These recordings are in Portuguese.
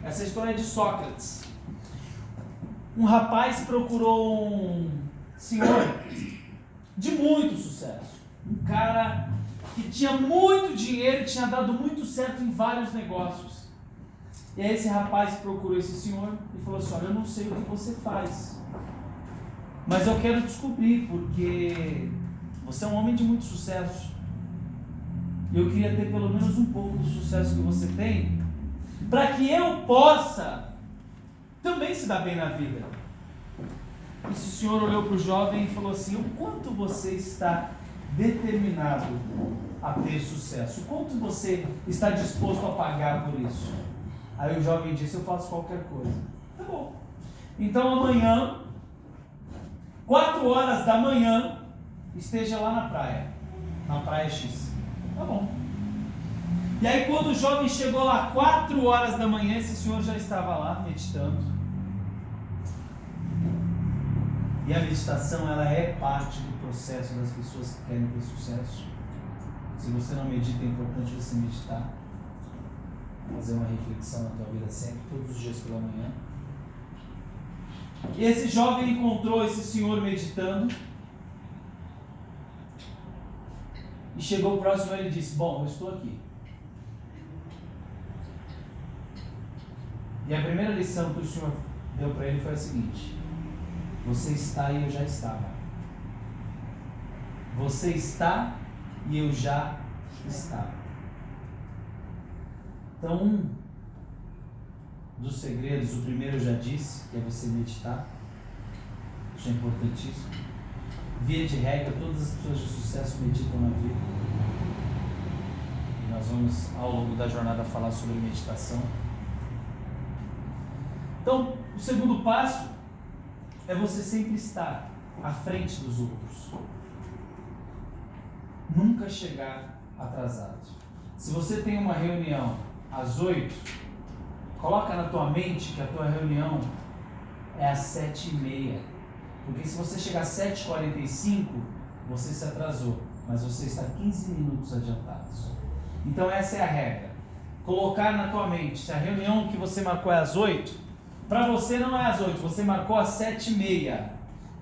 Essa história é de Sócrates. Um rapaz procurou um senhor de muito sucesso. Um cara que tinha muito dinheiro e tinha dado muito certo em vários negócios. E aí esse rapaz procurou esse senhor e falou assim: olha, eu não sei o que você faz, mas eu quero descobrir, porque você é um homem de muito sucesso. E eu queria ter pelo menos um pouco do sucesso que você tem, para que eu possa também se dar bem na vida. Esse senhor olhou para o jovem e falou assim: o quanto você está determinado a ter sucesso? O quanto você está disposto a pagar por isso? Aí o jovem disse: eu faço qualquer coisa. Tá bom. Então amanhã, 4 horas da manhã, esteja lá na praia X. Tá bom. E aí quando o jovem chegou lá 4 horas da manhã, esse senhor já estava lá meditando. E a meditação, ela é parte do processo das pessoas que querem ter sucesso. Se você não medita, é importante você meditar. Fazer uma reflexão na tua vida sempre, todos os dias pela manhã. E esse jovem encontrou esse senhor meditando. E chegou próximo a ele e disse: bom, eu estou aqui. E a primeira lição que o senhor deu para ele foi a seguinte: você está e eu já estava. Você está e eu já estava. Então, um dos segredos, o primeiro eu já disse, que é você meditar. Isso é importantíssimo. Via de regra, todas as pessoas de sucesso meditam na vida. E nós vamos, ao longo da jornada, falar sobre meditação. Então, o segundo passo é você sempre estar à frente dos outros. Nunca chegar atrasado. Se você tem uma reunião às 8, coloca na tua mente que a tua reunião é às 7h30. Porque se você chegar às 7h45, você se atrasou, mas você está 15 minutos adiantados. Então essa é a regra. Colocar na tua mente, se a reunião que você marcou é às 8, para você não é às 8, você marcou às 7h30.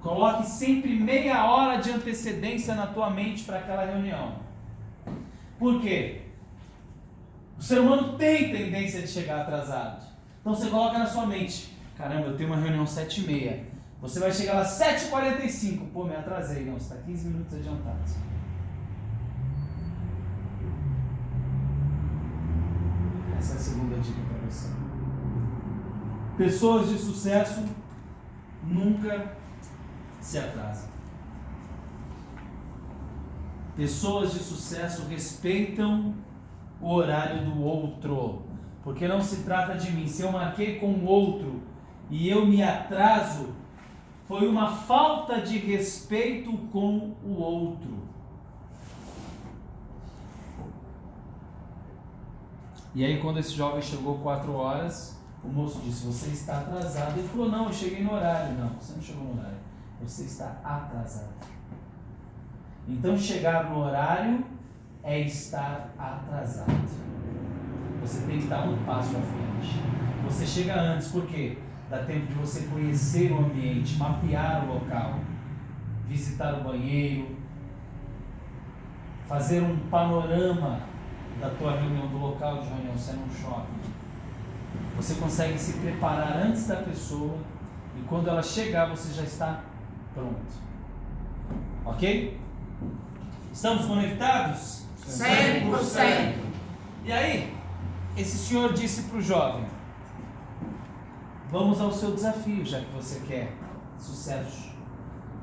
Coloque sempre meia hora de antecedência na tua mente para aquela reunião. Por quê? O ser humano tem tendência de chegar atrasado. Então você coloca na sua mente: caramba, eu tenho uma reunião às 7h30. Você vai chegar lá às 7h45. Pô, me atrasei. Não, você está 15 minutos adiantado. Essa é a segunda dica para você. Pessoas de sucesso nunca se atrasam. Pessoas de sucesso respeitam o horário do outro, porque não se trata de mim. Se eu marquei com o outro e eu me atraso, foi uma falta de respeito com o outro. E aí quando esse jovem chegou 4 horas, o moço disse: você está atrasado. Ele falou: não, eu cheguei no horário. Não, você não chegou no horário, você está atrasado. Então chegar no horário é estar atrasado. Você tem que dar um passo à frente. Você chega antes, por quê? Dá tempo de você conhecer o ambiente, mapear o local, visitar o banheiro, fazer um panorama da tua reunião, do local de reunião, se é num shopping. Você consegue se preparar antes da pessoa e quando ela chegar você já está pronto. Ok? Estamos conectados? 100%. E aí, esse senhor disse para o jovem: vamos ao seu desafio, já que você quer sucesso.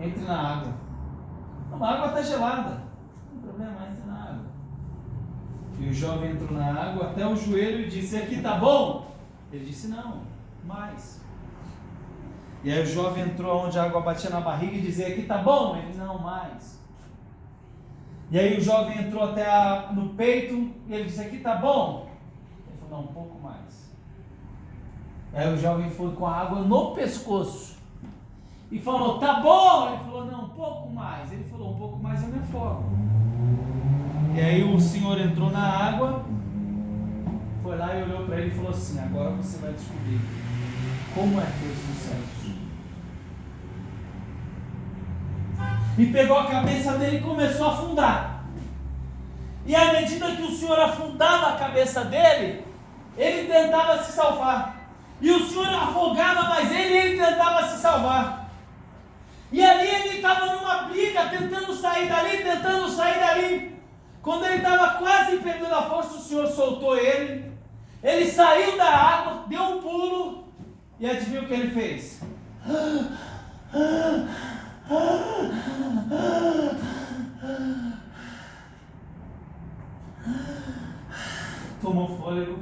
Entre na água. Não, a água está gelada. Não tem problema, entre na água. E o jovem entrou na água até o joelho e disse: aqui tá bom? Ele disse: não, mais. E aí o jovem entrou onde a água batia na barriga e dizia: aqui tá bom? Ele: não, mais. E aí o jovem entrou até no peito e ele disse: aqui tá bom? Ele falou: não, um pouco mais. E aí o jovem foi com a água no pescoço e falou: tá bom? Ele falou: não, um pouco mais. Ele falou: um pouco mais eu me afogo. E aí o senhor entrou na água, foi lá e olhou para ele e falou assim: agora você vai descobrir como é ter sucesso. E pegou a cabeça dele e começou a afundar. E à medida que o Senhor afundava a cabeça dele, ele tentava se salvar. E o Senhor afogava mais ele e ele tentava se salvar. E ali ele estava numa briga, tentando sair dali. Quando ele estava quase perdendo a força, o Senhor soltou ele. Ele saiu da água, deu um pulo. E adivinha o que ele fez? Tomou fôlego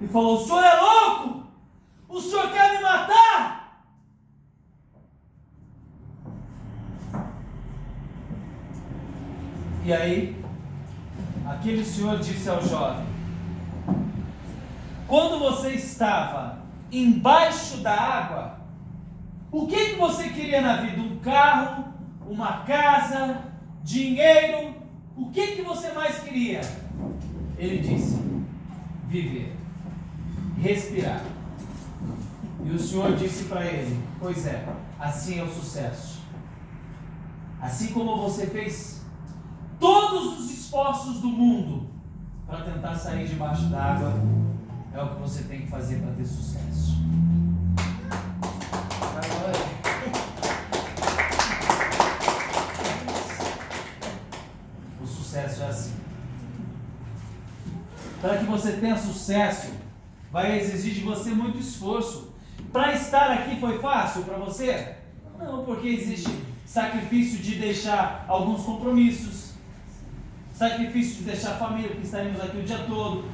e falou: o senhor é louco? O senhor quer me matar? E aí, aquele senhor disse ao jovem: quando você estava embaixo da água, o que você queria na vida? Um carro, uma casa, dinheiro? O que você mais queria? Ele disse: viver, respirar. E o Senhor disse para ele: pois é, assim é o sucesso. Assim como você fez todos os esforços do mundo para tentar sair debaixo d'água, é o que você tem que fazer para ter sucesso. O sucesso é assim. Para que você tenha sucesso, vai exigir de você muito esforço. Para estar aqui foi fácil para você? Não, porque existe sacrifício de deixar alguns compromissos, sacrifício de deixar a família, porque estaremos aqui o dia todo,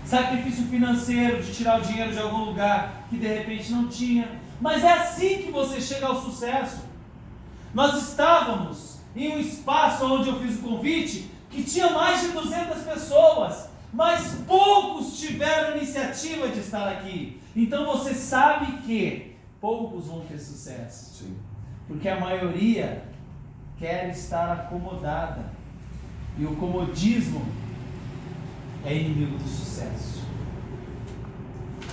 sacrifício financeiro de tirar o dinheiro de algum lugar que de repente não tinha. Mas é assim que você chega ao sucesso. Nós estávamos em um espaço onde eu fiz o convite que tinha mais de 200 pessoas, mas poucos tiveram iniciativa de estar aqui. Então você sabe que poucos vão ter sucesso. Sim. Porque a maioria quer estar acomodada. E o comodismo é inimigo do sucesso.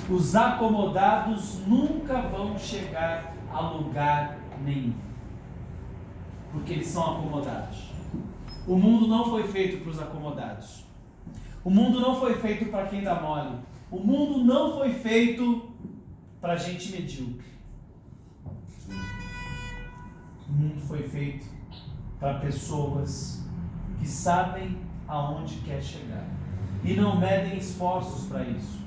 Os acomodados nunca vão chegar a lugar nenhum. Porque eles são acomodados. O mundo não foi feito para os acomodados. O mundo não foi feito para quem dá mole. O mundo não foi feito para gente medíocre. O mundo foi feito para pessoas que sabem aonde quer chegar e não medem esforços para isso.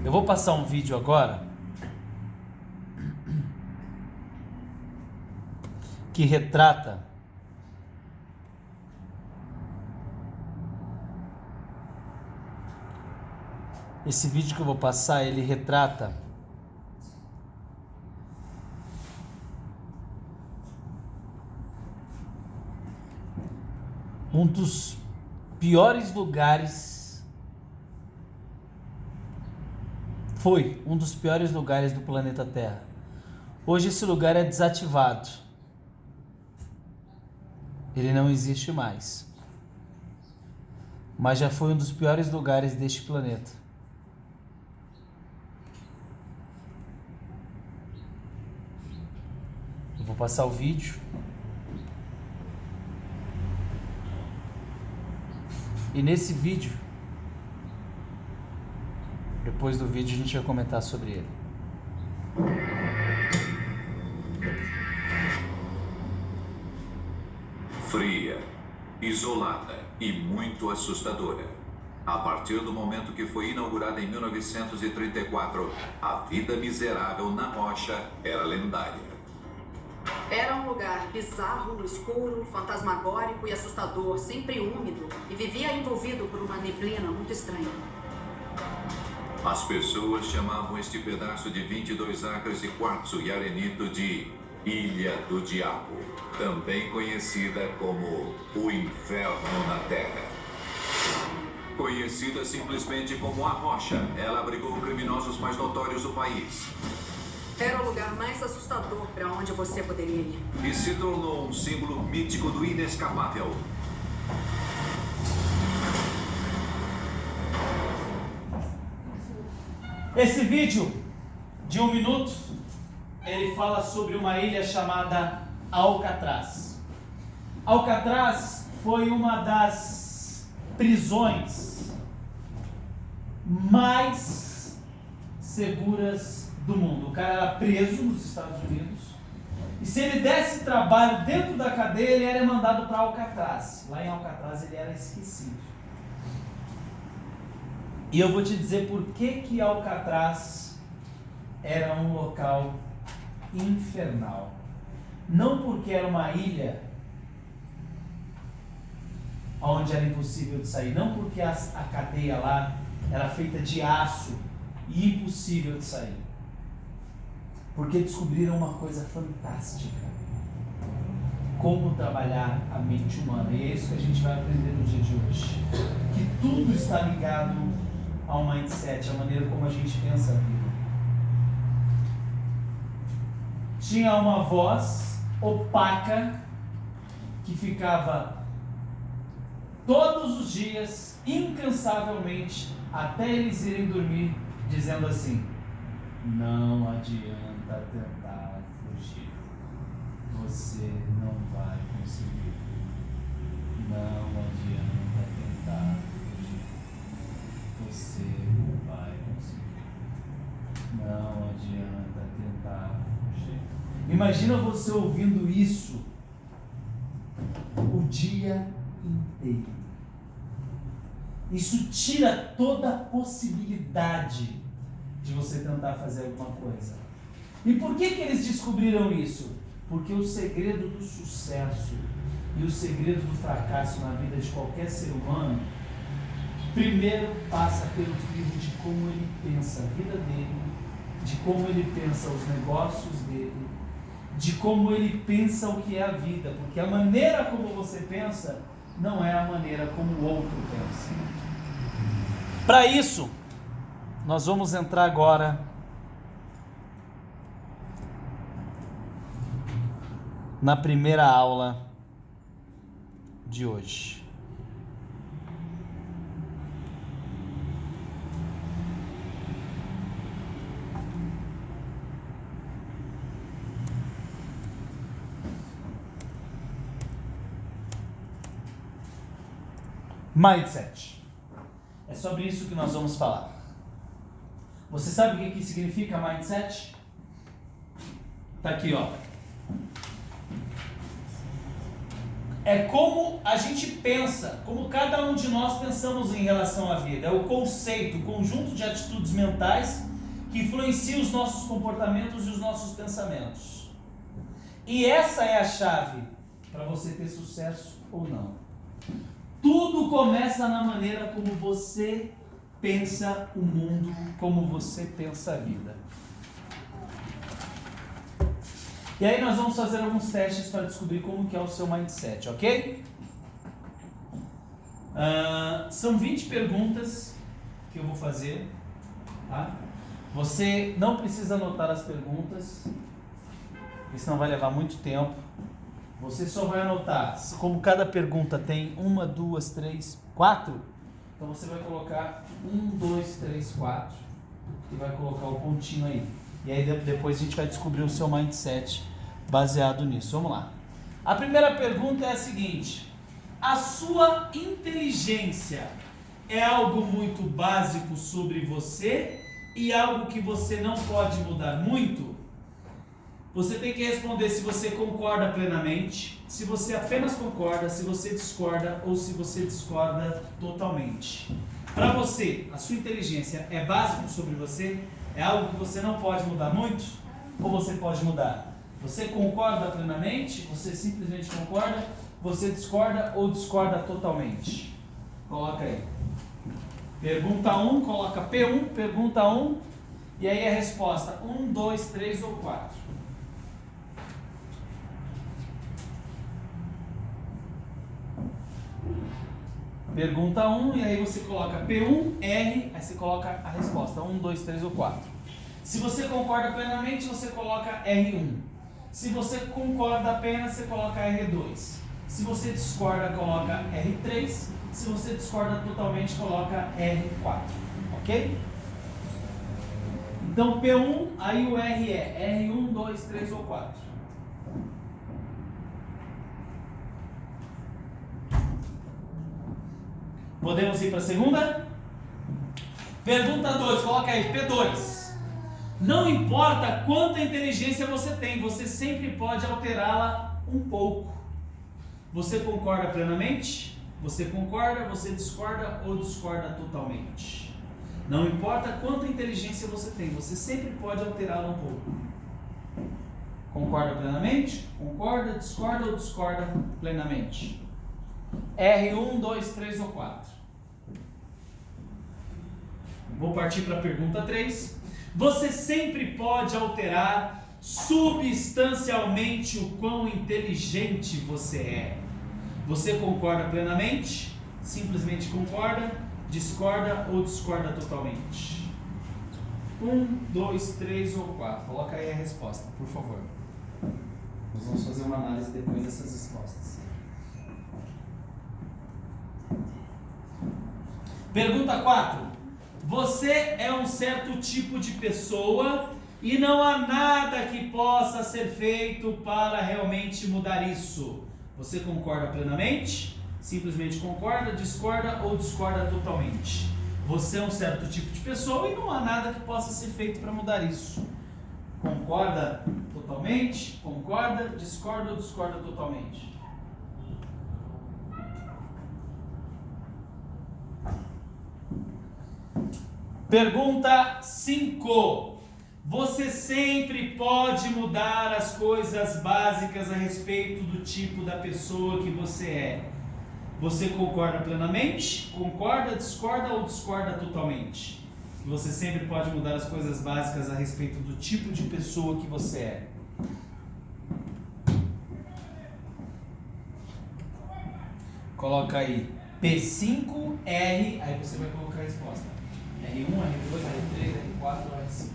Eu vou passar um vídeo agora que retrata esse vídeo que eu vou passar, ele retrata um dos piores lugares, foi um dos piores lugares do planeta Terra. Hoje esse lugar é desativado. Ele não existe mais. Mas já foi um dos piores lugares deste planeta. Eu vou passar o vídeo. E nesse vídeo, depois do vídeo a gente vai comentar sobre ele. Fria, isolada e muito assustadora. A partir do momento que foi inaugurada em 1934, a vida miserável na rocha era lendária. Era um lugar bizarro, escuro, fantasmagórico e assustador, sempre úmido, e vivia envolvido por uma neblina muito estranha. As pessoas chamavam este pedaço de 22 acres de quartzo e arenito de Ilha do Diabo, também conhecida como o Inferno na Terra. Conhecida simplesmente como a Rocha, ela abrigou criminosos mais notórios do país. Era o lugar mais assustador para onde você poderia ir. E se tornou um símbolo mítico do inescapável. Esse vídeo de 1 minuto, ele fala sobre uma ilha chamada Alcatraz. Alcatraz foi uma das prisões mais seguras do mundo. O cara era preso nos Estados Unidos e se ele desse trabalho dentro da cadeia, ele era mandado para Alcatraz. Lá em Alcatraz ele era esquecido. E eu vou te dizer por que Alcatraz era um local infernal. Não porque era uma ilha onde era impossível de sair, não porque a cadeia lá era feita de aço e impossível de sair. Porque descobriram uma coisa fantástica: como trabalhar a mente humana. E é isso que a gente vai aprender no dia de hoje. Que tudo está ligado ao mindset, a maneira como a gente pensa a vida. Tinha uma voz opaca que ficava todos os dias, incansavelmente, até eles irem dormir, dizendo assim: não adianta tentar fugir, você não vai conseguir. Não adianta tentar fugir, você não vai conseguir. Não adianta tentar fugir. Imagina você ouvindo isso o dia inteiro. Isso tira toda a possibilidade de você tentar fazer alguma coisa. E por que eles descobriram isso? Porque o segredo do sucesso e o segredo do fracasso na vida de qualquer ser humano, primeiro passa pelo crivo de como ele pensa a vida dele, de como ele pensa os negócios dele, de como ele pensa o que é a vida, porque a maneira como você pensa não é a maneira como o outro pensa. Para isso, nós vamos entrar agora na primeira aula de hoje. Mindset. É sobre isso que nós vamos falar. Você sabe o que significa mindset? Tá aqui, ó. É como a gente pensa, como cada um de nós pensamos em relação à vida. É o conceito, o conjunto de atitudes mentais que influencia os nossos comportamentos e os nossos pensamentos. E essa é a chave para você ter sucesso ou não. Tudo começa na maneira como você pensa o mundo, como você pensa a vida. E aí nós vamos fazer alguns testes para descobrir como que é o seu mindset, ok? São 20 perguntas que eu vou fazer, tá? Você não precisa anotar as perguntas, porque senão vai levar muito tempo. Você só vai anotar, como cada pergunta tem 1, 2, 3, 4, então você vai colocar 1, 2, 3, 4 e vai colocar o pontinho aí. E aí depois a gente vai descobrir o seu mindset baseado nisso. Vamos lá. A primeira pergunta é a seguinte: a sua inteligência é algo muito básico sobre você e algo que você não pode mudar muito? Você tem que responder se você concorda plenamente, se você apenas concorda, se você discorda ou se você discorda totalmente. Para você, a sua inteligência é básico sobre você? É algo que você não pode mudar muito? Ou você pode mudar? Você concorda plenamente? Você simplesmente concorda? Você discorda ou discorda totalmente? Coloca aí. Pergunta 1, coloca P1, pergunta 1, e aí a resposta 1, 2, 3 ou 4. Pergunta 1, e aí você coloca P1, R, aí você coloca a resposta 1, 2, 3 ou 4. Se você concorda plenamente, você coloca R1. Se você concorda apenas, você coloca R2. Se você discorda, coloca R3. Se você discorda totalmente, coloca R4. Ok? Então P1, aí o R é R1, 2, 3 ou 4. Podemos ir para a segunda? Pergunta 2, coloca aí, P2. Não importa quanta inteligência você tem, você sempre pode alterá-la um pouco. Você concorda plenamente? Você concorda, você discorda ou discorda totalmente? Não importa quanta inteligência você tem, você sempre pode alterá-la um pouco. Concorda plenamente? Concorda, discorda ou discorda plenamente? R1, 2, 3 ou 4. Vou partir para a pergunta 3. Você sempre pode alterar substancialmente o quão inteligente você é. Você concorda plenamente? Simplesmente concorda? Discorda ou discorda totalmente? 1, 2, 3 ou 4. Coloca aí a resposta, por favor. Nós vamos fazer uma análise depois dessas respostas. Pergunta 4. Você é um certo tipo de pessoa e não há nada que possa ser feito para realmente mudar isso. Você concorda plenamente? Simplesmente concorda, discorda ou discorda totalmente? Você é um certo tipo de pessoa e não há nada que possa ser feito para mudar isso. Concorda totalmente? Concorda, discorda ou discorda totalmente? Pergunta 5. Você sempre pode mudar as coisas básicas a respeito do tipo da pessoa que você é. Você concorda plenamente? Concorda, discorda ou discorda totalmente? Você sempre pode mudar as coisas básicas a respeito do tipo de pessoa que você é. Coloca aí P5R, aí você vai colocar a resposta. R1, R2, R3, R4, R5.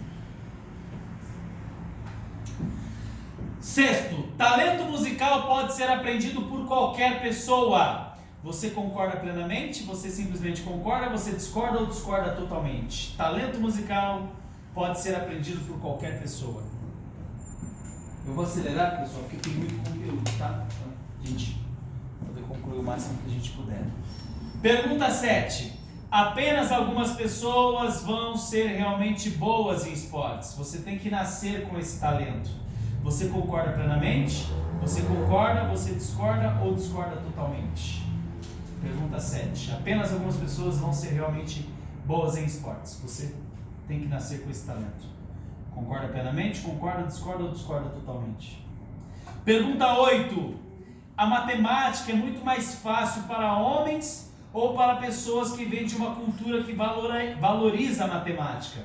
Sexto, talento musical pode ser aprendido por qualquer pessoa. Você concorda plenamente? Você simplesmente concorda? Você discorda ou discorda totalmente? Talento musical pode ser aprendido por qualquer pessoa. Eu vou acelerar, pessoal, porque tem muito conteúdo, tá? Então, gente, poder concluir o máximo que a gente puder. Pergunta 7. Apenas algumas pessoas vão ser realmente boas em esportes. Você tem que nascer com esse talento. Você concorda plenamente? Você concorda, você discorda ou discorda totalmente? Pergunta 7. Apenas algumas pessoas vão ser realmente boas em esportes. Você tem que nascer com esse talento. Concorda plenamente? Concorda, discorda ou discorda totalmente? Pergunta 8. A matemática é muito mais fácil para homens ou para pessoas que vêm de uma cultura que valoriza a matemática?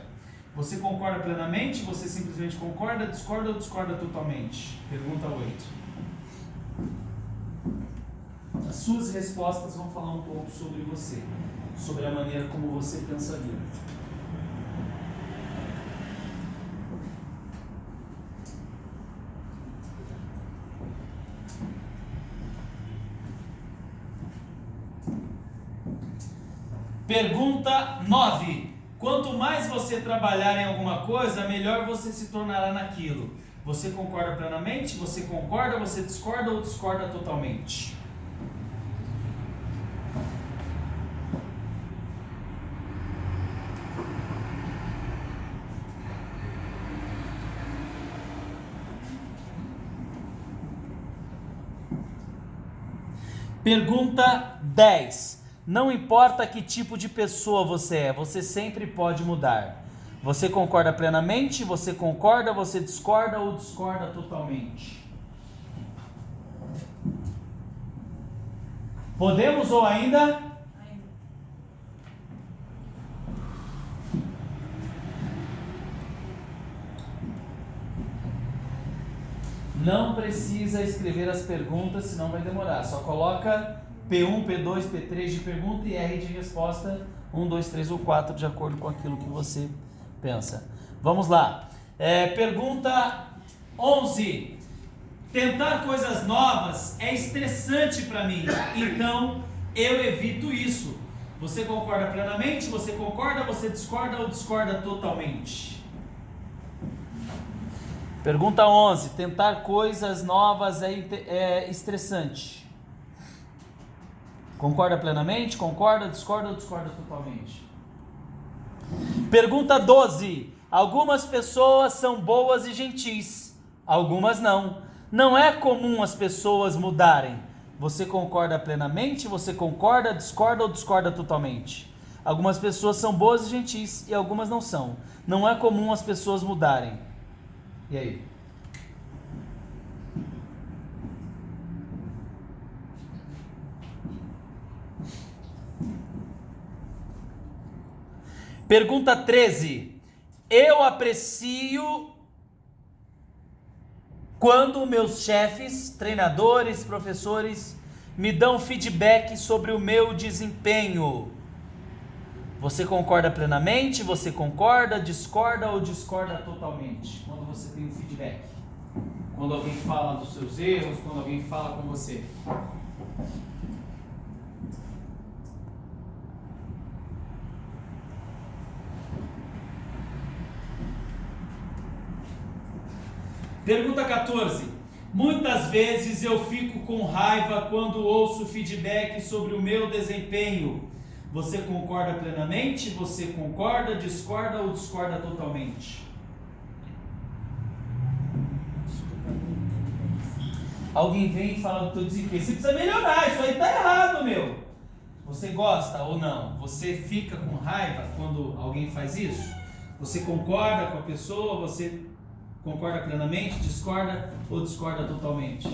Você concorda plenamente? Você simplesmente concorda, discorda ou discorda totalmente? Pergunta 8. As suas respostas vão falar um pouco sobre você, sobre a maneira como você pensa a vida. Pergunta 9. Quanto mais você trabalhar em alguma coisa, melhor você se tornará naquilo. Você concorda plenamente? Você concorda, você discorda ou discorda totalmente? Pergunta 10. Não importa que tipo de pessoa você é, você sempre pode mudar. Você concorda plenamente? Você concorda, você discorda ou discorda totalmente? Podemos ou ainda? Não precisa escrever as perguntas, senão vai demorar. Só coloca P1, P2, P3 de pergunta e R de resposta, 1, 2, 3 ou 4, de acordo com aquilo que você pensa. Vamos lá. Pergunta 11. Tentar coisas novas é estressante para mim, então eu evito isso. Você concorda plenamente? Você concorda, você discorda ou discorda totalmente? Pergunta 11. Tentar coisas novas é estressante. Concorda plenamente? Concorda, discorda ou discorda totalmente? Pergunta 12. Algumas pessoas são boas e gentis, algumas não. Não é comum as pessoas mudarem. Você concorda plenamente? Você concorda, discorda ou discorda totalmente? Algumas pessoas são boas e gentis e algumas não são. Não é comum as pessoas mudarem. E aí? Pergunta 13. Eu aprecio quando meus chefes, treinadores, professores me dão feedback sobre o meu desempenho. Você concorda plenamente? Você concorda, discorda ou discorda totalmente? Quando você tem um feedback. Quando alguém fala dos seus erros, quando alguém fala com você. Pergunta 14. Muitas vezes eu fico com raiva quando ouço feedback sobre o meu desempenho. Você concorda plenamente? Você concorda, discorda ou discorda totalmente? Alguém vem e fala do teu desempenho. Você precisa melhorar, isso aí tá errado, meu. Você gosta ou não? Você fica com raiva quando alguém faz isso? Você concorda com a pessoa? Você concorda plenamente, discorda ou discorda totalmente?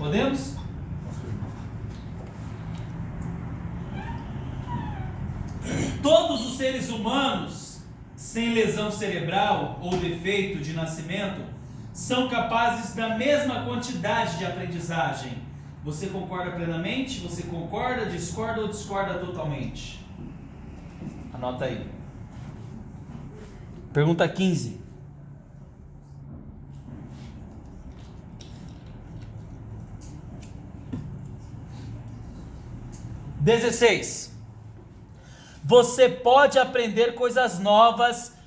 Podemos? Todos os seres humanos sem lesão cerebral ou defeito de nascimento são capazes da mesma quantidade de aprendizagem. Você concorda plenamente? Você concorda, discorda ou discorda totalmente? Anota aí. Pergunta 15. Você pode aprender coisas novas